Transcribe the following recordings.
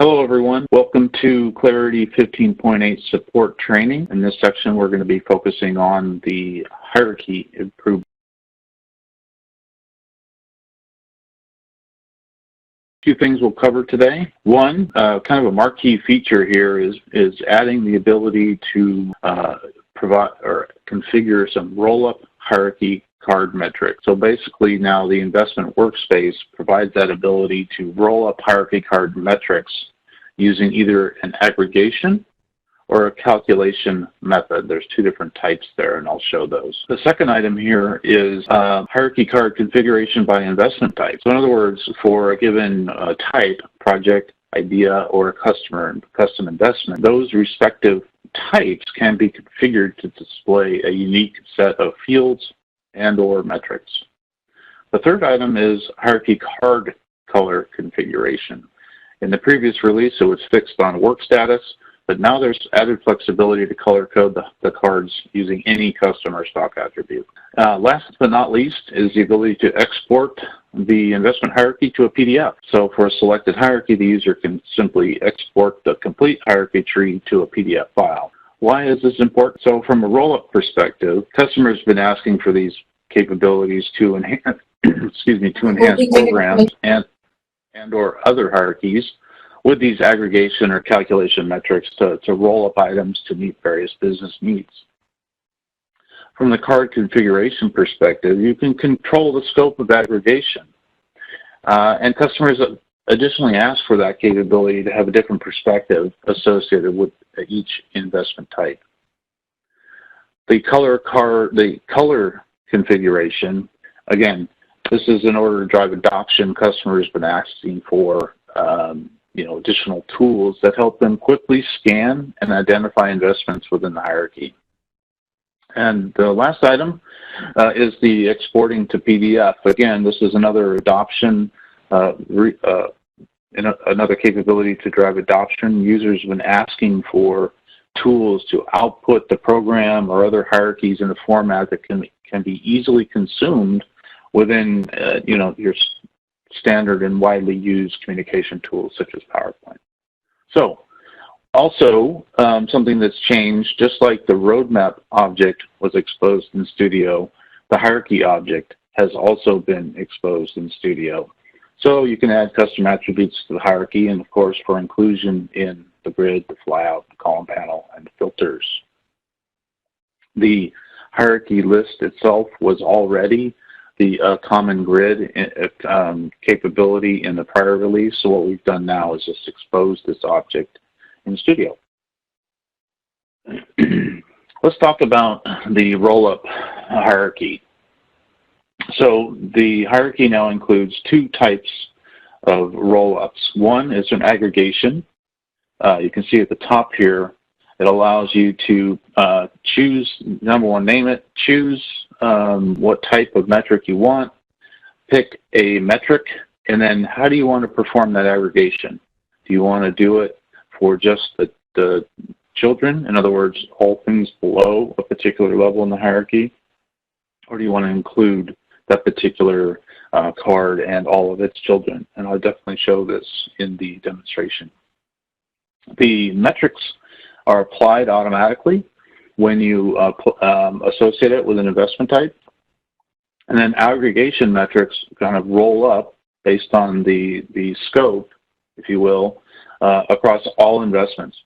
Hello everyone, welcome to Clarity 15.8 support training. In this section we're going to be focusing on the hierarchy improvement. Few things we'll cover today. One, kind of a marquee feature here is adding the ability to provide or configure some roll-up hierarchy card metrics. So basically now the investment workspace provides that ability to roll up hierarchy card metrics using either an aggregation or a calculation method. There's two different types there, and I'll show those. The second item here is hierarchy card configuration by investment type. So in other words, for a given type, project, idea, or custom investment, those respective types can be configured to display a unique set of fields and or metrics. The third item is hierarchy card color configuration. In the previous release, it was fixed on work status, but now there's added flexibility to color code the cards using any custom or stock attribute. Last but not least is the ability to export the investment hierarchy to a PDF. So for a selected hierarchy, the user can simply export the complete hierarchy tree to a PDF file. Why is this important? So from a roll-up perspective, customers have been asking for these capabilities to enhance, programs and or other hierarchies with these aggregation or calculation metrics to roll up items to meet various business needs. From the card configuration perspective, you can control the scope of aggregation. And customers additionally ask for that capability to have a different perspective associated with each investment type. The color configuration, again, this is in order to drive adoption. Customers have been asking for additional tools that help them quickly scan and identify investments within the hierarchy. And the last item is the exporting to PDF. Again, this is another adoption, another capability to drive adoption. Users have been asking for tools to output the program or other hierarchies in a format that can be easily consumed within your standard and widely used communication tools such as PowerPoint. So also something that's changed, just like the roadmap object was exposed in Studio, the hierarchy object has also been exposed in Studio. So you can add custom attributes to the hierarchy and of course for inclusion in the grid, the flyout, the column panel, and filters. The hierarchy list itself was already the common grid capability in the prior release. So what we've done now is just expose this object in Studio. Let's talk about the roll-up hierarchy. So the hierarchy now includes two types of roll-ups. One is an aggregation. You can see at the top here, it allows you to choose, number one, name it, choose what type of metric you want, pick a metric, and then how do you want to perform that aggregation? Do you want to do it for just the children, in other words, all things below a particular level in the hierarchy, or do you want to include that particular card and all of its children? And I'll definitely show this in the demonstration. The metrics are applied automatically when you associate it with an investment type. And then aggregation metrics kind of roll up based on the scope, if you will, across all investments.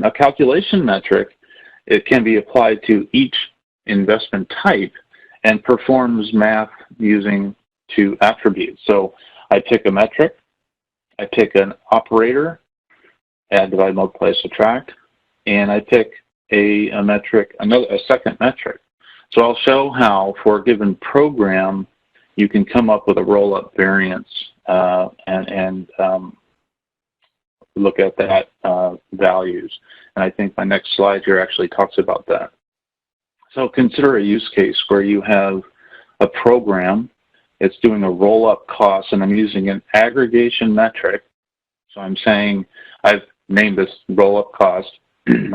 A calculation metric, it can be applied to each investment type and performs math using two attributes. So I pick a metric, I pick an operator, add, divide, multiply, subtract, and I pick a metric, a second metric. So I'll show how for a given program you can come up with a roll-up variance and look at that values. And I think my next slide here actually talks about that. So consider a use case where you have a program, it's doing a roll-up cost, and I'm using an aggregation metric. So I'm saying I've named this roll-up cost.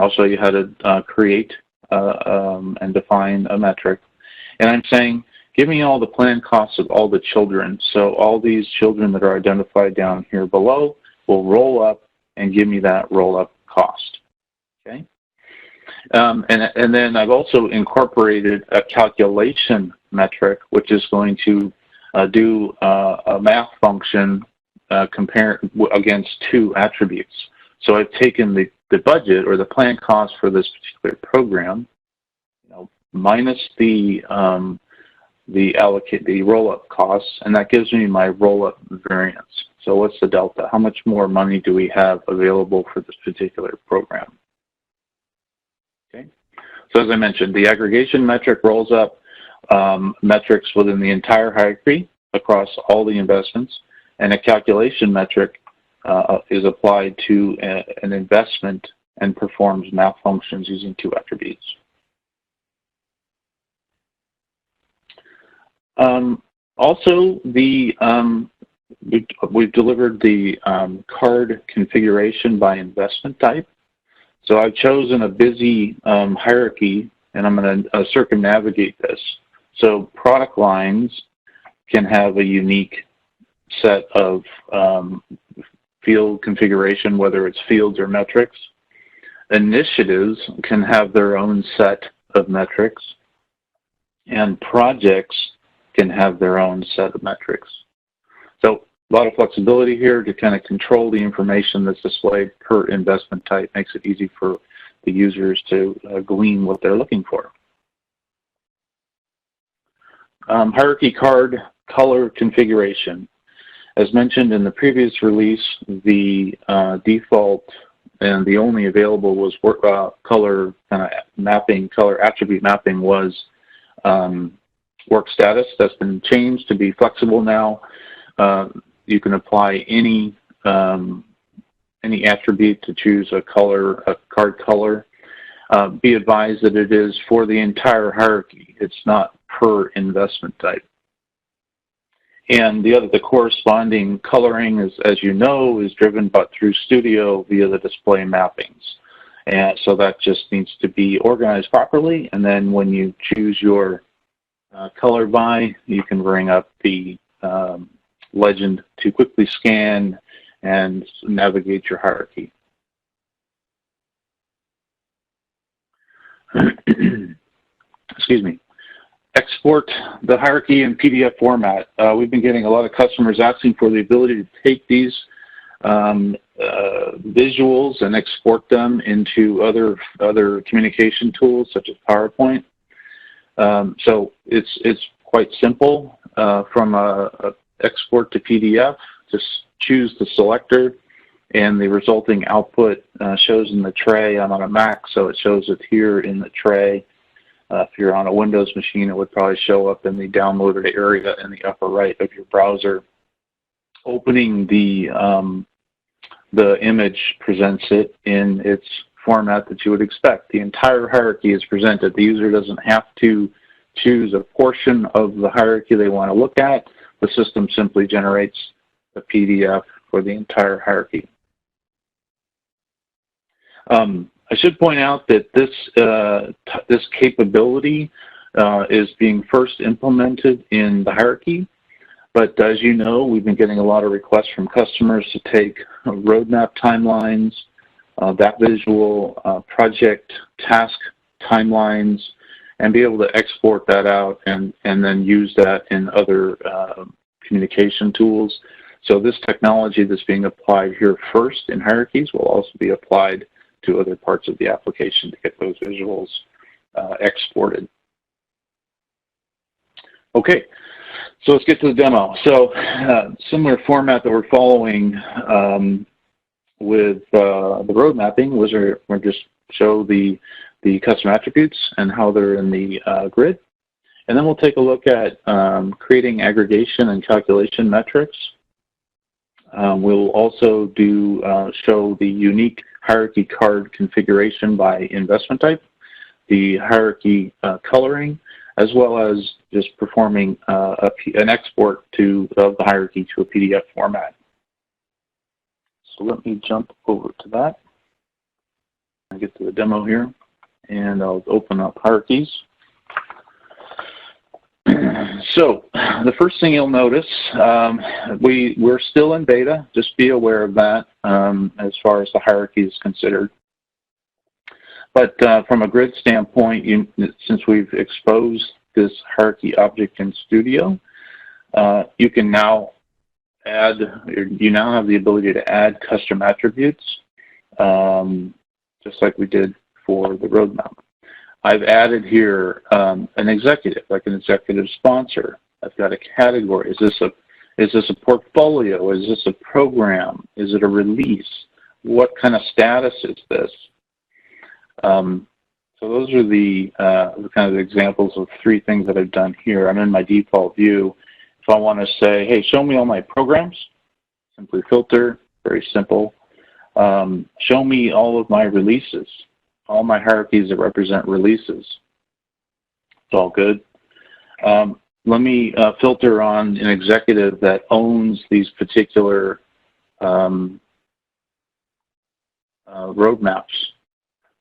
I'll show you how to create and define a metric. And I'm saying, give me all the planned costs of all the children. So all these children that are identified down here below will roll up and give me that roll-up cost. Okay, and then I've also incorporated a calculation metric, which is going to do a math function compare against two attributes. So I've taken the budget or the planned cost for this particular program, minus the roll-up costs, and that gives me my roll-up variance. So what's the delta? How much more money do we have available for this particular program? Okay. So as I mentioned, the aggregation metric rolls up metrics within the entire hierarchy across all the investments, and a calculation metric is applied to an investment and performs math functions using two attributes. Also, we've delivered the card configuration by investment type. So I've chosen a busy hierarchy, and I'm going to circumnavigate this. So product lines can have a unique set of field configuration, whether it's fields or metrics. Initiatives can have their own set of metrics, and projects can have their own set of metrics. So a lot of flexibility here to kind of control the information that's displayed per investment type. Makes it easy for the users to glean what they're looking for. Hierarchy card color configuration. As mentioned in the previous release, the default and the only available was color mapping, color attribute mapping was work status. That's been changed to be flexible now. You can apply any attribute to choose a color, a card color. Be advised that it is for the entire hierarchy. It's not per investment type. And the corresponding coloring, as you know, is driven but through Studio via the display mappings. And so that just needs to be organized properly. And then when you choose your color by, you can bring up the legend to quickly scan and navigate your hierarchy. Excuse me. Export the hierarchy in PDF format. We've been getting a lot of customers asking for the ability to take these visuals and export them into other communication tools such as PowerPoint. So it's quite simple from a export to PDF. Just choose the selector, and the resulting output shows in the tray. I'm on a Mac, so it shows it here in the tray. If you're on a Windows machine, it would probably show up in the downloaded area in the upper right of your browser. Opening the image presents it in its format that you would expect. The entire hierarchy is presented. The user doesn't have to choose a portion of the hierarchy they want to look at. The system simply generates a PDF for the entire hierarchy. I should point out that this capability is being first implemented in the hierarchy, but as you know, we've been getting a lot of requests from customers to take roadmap timelines, that visual project task timelines, and be able to export that out and then use that in other communication tools. So this technology that's being applied here first in hierarchies will also be applied to other parts of the application to get those visuals exported. Okay, so let's get to the demo. So similar format that we're following with the road mapping was we'll just show the custom attributes and how they're in the grid. And then we'll take a look at creating aggregation and calculation metrics. We'll also show the unique hierarchy card configuration by investment type, the hierarchy coloring, as well as just performing an export of the hierarchy to a PDF format. So let me jump over to that and get to the demo here, and I'll open up hierarchies. So the first thing you'll notice, we're still in beta. Just be aware of that as far as the hierarchy is considered. But from a grid standpoint, since we've exposed this hierarchy object in Studio, you can now add, you now have the ability to add custom attributes, just like we did for the roadmap. I've added here an executive, like an executive sponsor. I've got a category. Is this a portfolio? Is this a program? Is it a release? What kind of status is this? So those are the kind of examples of three things that I've done here. I'm in my default view. If I want to say, hey, show me all my programs, simply filter, very simple. Show me all of my releases, all my hierarchies that represent releases. It's all good. Let me filter on an executive that owns these particular roadmaps.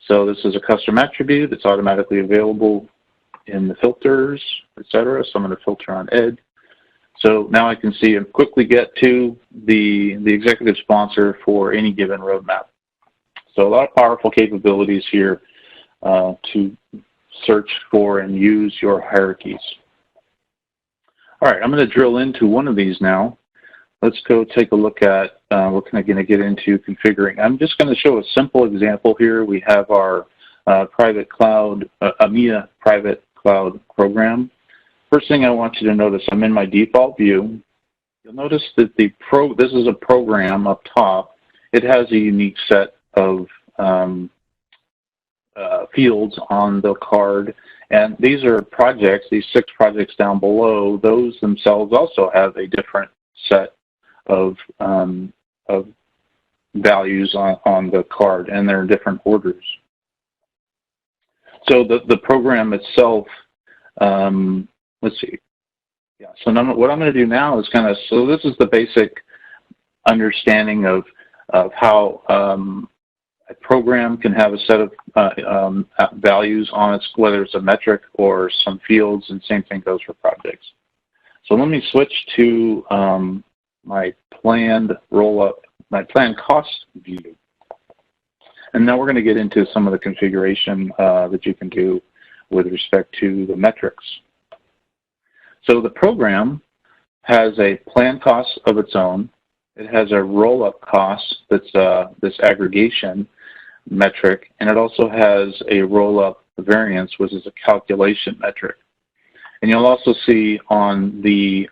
So this is a custom attribute that's automatically available in the filters, etc. So I'm going to filter on Ed. So now I can see and quickly get to the executive sponsor for any given roadmap. So a lot of powerful capabilities here to search for and use your hierarchies. All right, I'm going to drill into one of these now. Let's go take a look at, we're kind of going to get into configuring. I'm just going to show a simple example here. We have our private cloud, EMEA private cloud program. First thing I want you to notice, I'm in my default view. You'll notice that this is a program up top. It has a unique set of fields on the card. And these are projects, these 6 projects down below, those themselves also have a different set of values on the card, and they're in different orders. So the program itself, let's see. Yeah. So what I'm going to do now is kind of, so this is the basic understanding of how a program can have a set of values on it, whether it's a metric or some fields, and same thing goes for projects. So let me switch to my planned rollup, my planned cost view. And now we're going to get into some of the configuration that you can do with respect to the metrics. So the program has a planned cost of its own. It has a rollup cost that's this aggregation metric, and it also has a rollup variance, which is a calculation metric. And you'll also see on the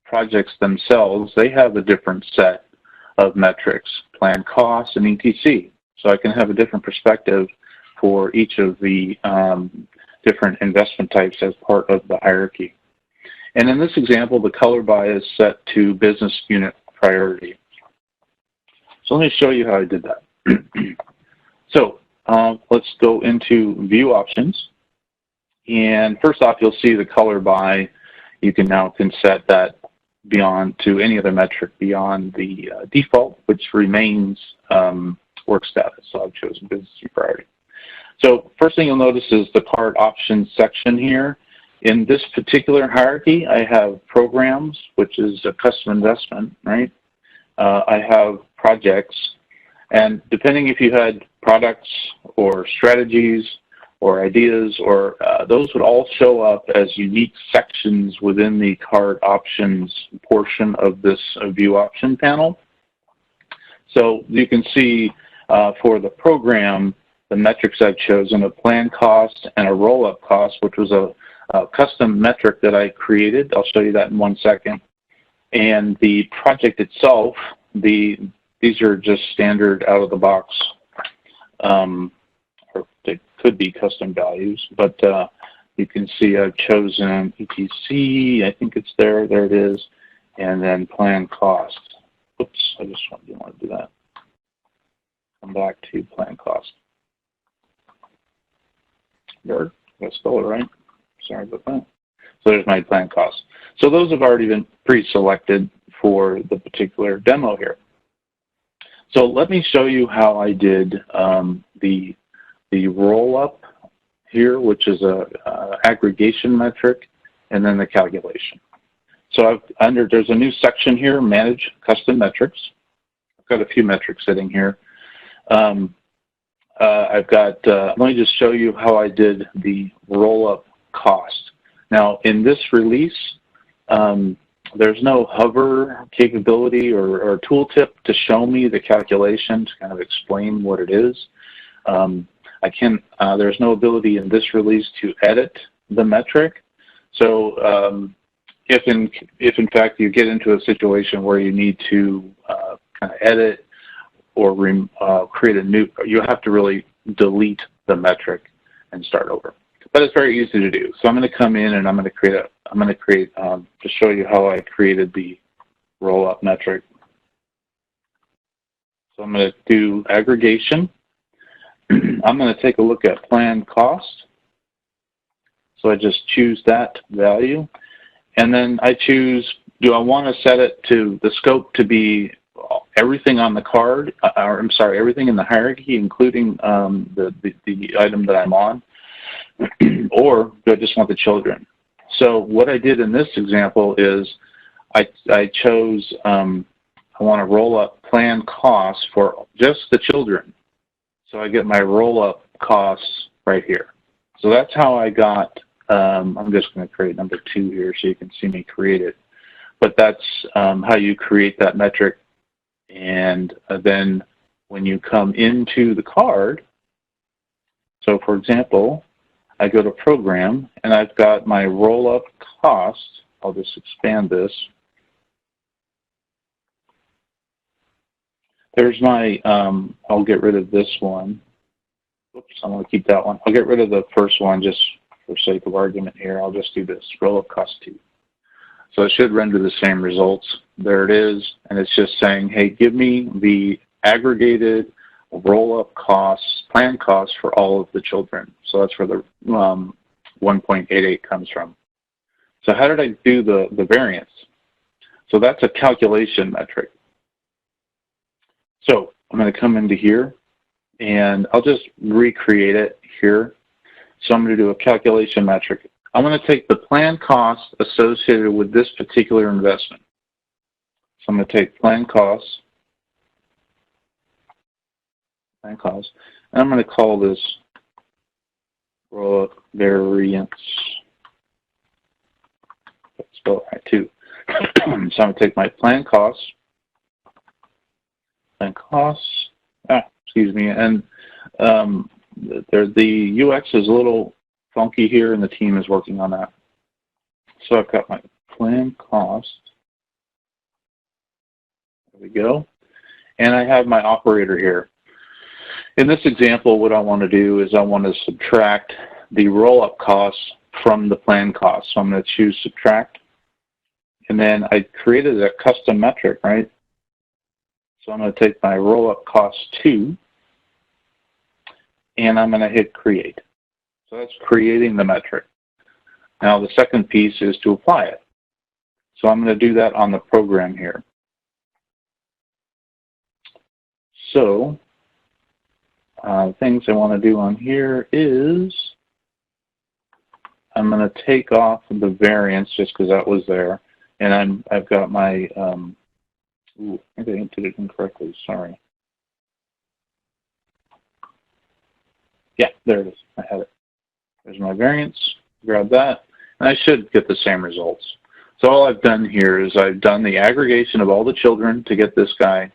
projects themselves, they have a different set of metrics, planned costs and ETC. So I can have a different perspective for each of the different investment types as part of the hierarchy. And in this example, the color by is set to business unit priority. So let me show you how I did that. So let's go into view options. And first off, you'll see the color by. You can now set that beyond to any other metric beyond the default, which remains work status. So I've chosen business unit priority. So first thing you'll notice is the card options section here. In this particular hierarchy, I have programs, which is a custom investment, right? I have projects, and depending if you had products or strategies or ideas, or those would all show up as unique sections within the card options portion of this view option panel. So you can see for the program, the metrics I've chosen, a planned cost and a roll-up cost, which was a custom metric that I created. I'll show you that in 1 second. And the project itself, these are just standard out-of-the-box, or they could be custom values, but you can see I've chosen ETC, I think it's there it is, and then planned cost. Oops, I just didn't want to do that. Come back to planned cost. There, I spell it right. Sorry about that. So there's my planned cost. So those have already been pre-selected for the particular demo here. So let me show you how I did the roll-up here, which is a aggregation metric, and then the calculation. So there's a new section here, Manage Custom Metrics. I've got a few metrics sitting here. Let me just show you how I did the roll-up cost. Now, in this release, there's no hover capability or tooltip to show me the calculation to kind of explain what it is. There's no ability in this release to edit the metric. So if in fact you get into a situation where you need to kind of edit or create a new, you have to really delete the metric and start over. But it's very easy to do. So I'm going to come in and I'm going to create to show you how I created the roll-up metric. So I'm going to do aggregation. I'm going to take a look at planned cost. So I just choose that value. And then I choose, do I want to set it to the scope to be everything on the card, or I'm sorry, everything in the hierarchy, including the item that I'm on, or do I just want the children? So what I did in this example is I chose, I want to roll up planned costs for just the children. So I get my roll up costs right here. So that's how I got, I'm just going to create number 2 here so you can see me create it. But that's how you create that metric. And then when you come into the card, so for example, I go to program and I've got my roll up cost. I'll just expand this. There's my, I'll get rid of this one. Oops, I'm going to keep that one. I'll get rid of the first one just for sake of argument here. I'll just do this, roll up cost 2. So it should render the same results. There it is. And it's just saying, hey, give me the aggregated roll-up costs, planned costs for all of the children. So that's where the 1.88 comes from. So how did I do the variance? So that's a calculation metric. So I'm going to come into here, and I'll just recreate it here. So I'm going to do a calculation metric. I'm going to take the planned costs associated with this particular investment. So I'm going to take planned costs, and I'm going to call this roll-up variance. Spell it right too. So I'm going to take my planned costs, excuse me, and the UX is a little funky here, and the team is working on that. So I've got my planned cost. There we go. And I have my operator here. In this example, what I want to do is I want to subtract the roll-up costs from the planned costs. So I'm going to choose subtract. And then I created a custom metric, right? So I'm going to take my roll-up cost 2, and I'm going to hit create. So that's creating the metric. Now the second piece is to apply it. So I'm going to do that on the program here. So things I want to do on here is I'm going to take off the variance just because that was there, and I've got my ooh, I think I entered it incorrectly. Sorry. Yeah, there it is. I have it. There's my variance. Grab that, and I should get the same results. So all I've done here is I've done the aggregation of all the children to get this guy,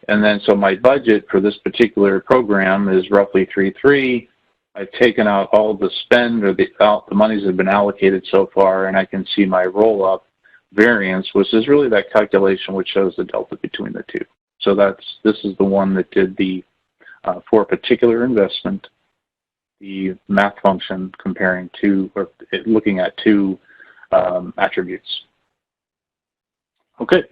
and then so my budget for this particular program is roughly 3.3. I've taken out all the spend or the monies that have been allocated so far, and I can see my roll-up variance, which is really that calculation which shows the delta between the two. So this is the one that did the for a particular investment, the math function comparing two, or looking at two attributes. Okay,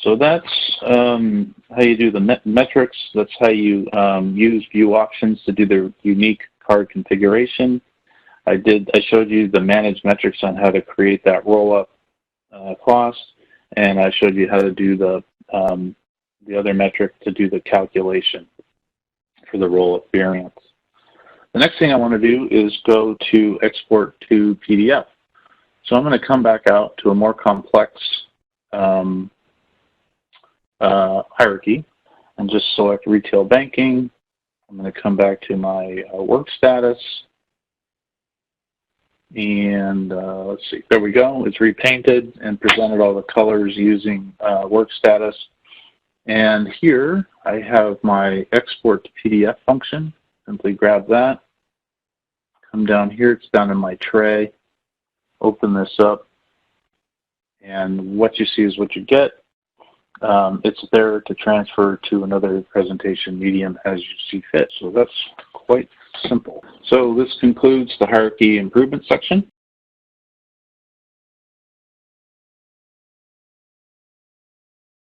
so that's how you do the metrics. That's how you use view options to do the unique card configuration. I showed you the manage metrics on how to create that roll-up cost, and I showed you how to do the other metric to do the calculation for the roll-up variance. The next thing I want to do is go to export to PDF. So I'm going to come back out to a more complex hierarchy and just select retail banking. I'm going to come back to my work status. And let's see, there we go. It's repainted and presented all the colors using work status. And here I have my export to PDF function. Simply grab that. Come down here, it's down in my tray. Open this up. And what you see is what you get. It's there to transfer to another presentation medium as you see fit. So that's quite simple. So this concludes the hierarchy improvement section.